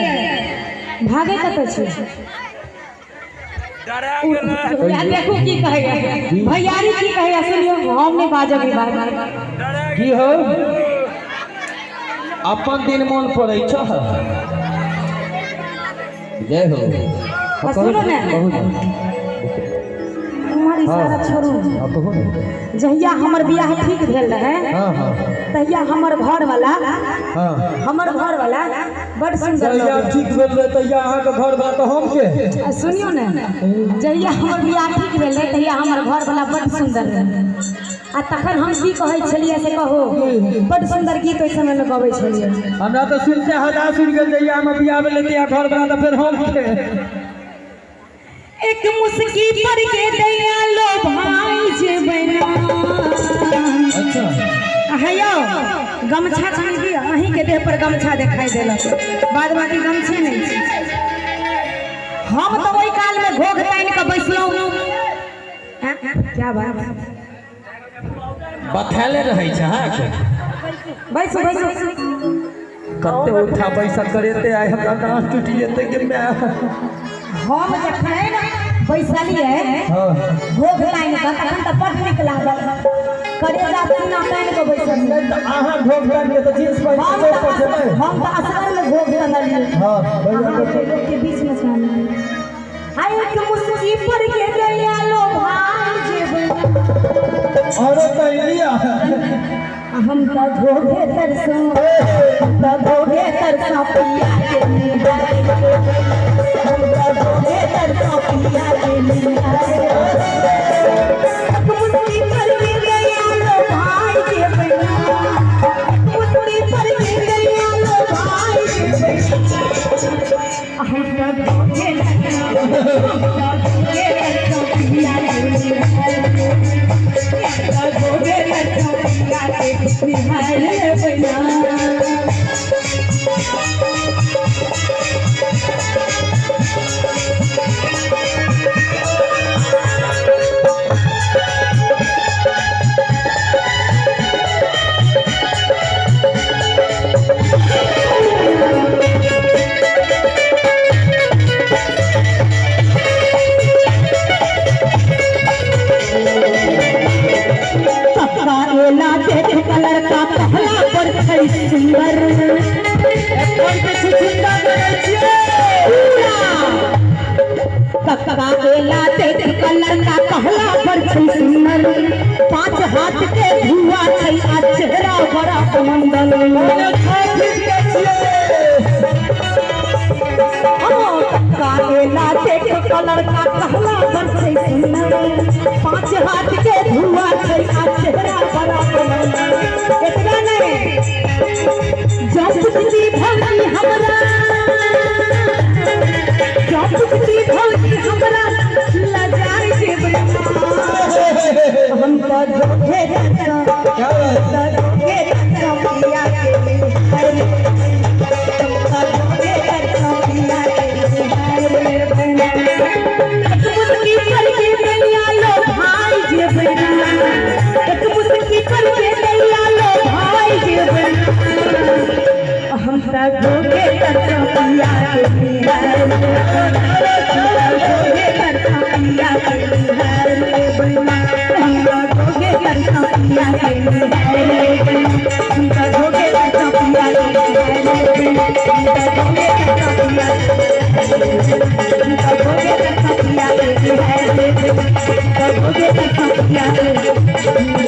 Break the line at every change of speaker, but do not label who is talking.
भागे कत छी देखो की कहेगा भैयारी की कहेगा सुनियो हम नहीं बाजब ई बात
की हो अपन दिन मन पड़ै छ जय हो
सुनो ने तुम्हारी सारा छोड़ू जहिया हमर बियाह ठीक भेल रहे तहिया हमर घर वाला बड़ सुंदर
जहिया ठीक भेल रहे तहिया अहाँ के घर वाला तो हम के
सुनियो ने जहिया हमर बियाह ठीक भेल रहे तहिया हमर घर वाला बड़ सुंदर रहे आ तखन हम की कहै छलिए से कहो बड़ सुंदर गीत ओइ समय में गबै छलिए
हमरा तो सुनते हजार सुन गेल जहिया हम बियाह भेल तहिया घर वाला तो फिर हम के
एक मुस्की पर के दैया लो भाई जे बना अच्छा हयो गमछा छनी दिया अहीं के देह पर गमछा दिखाई देलक बाद बाकी गमछे नहीं छी हम तो ओई काल में घोघ तान के बैसलौ क्या बात
बथैले रहै छ हां
बैसो
कते उठा पैसा करेते आए हमरा डांस टूटी जेते के मैं
हम जखन बैसलिए भोग लाइन का तखन त बड़ निक लागल करेजा पन्ना तान के बैसलिए
आहा भोग लाइन के तो जींस पहिन के चल पछे
हम त असगर में भोग लगलिए हां लोग के बीच में छान हाय एक मुस्की पर के गया लो भाई जे
और तैलिया
हम त भोगे तरसों पिया के निहारे हम त भोगे तरसों पिया के निहारे मुस्की पर के गया लो भाई के बना मुस्की पर के गया लो भाई के बना हम त भोगे तरसों पिया के निहारे भोगे तरसों पिया के निहारे बना कलर का पहला पर सुंदर कक्का एला देख कलर का पहला पर सुंदर 5 हाथ के धुआ छै आ चेहरा बड़ा कमंडल कक्का एला देख कलर का पहला पर सुंदर 5 हाथ के धुआ छै आ चेहरा बड़ा कमंडल इतना नहीं जब कुछ भौजी हमरा लजाए के हम तो जोगे पिया के है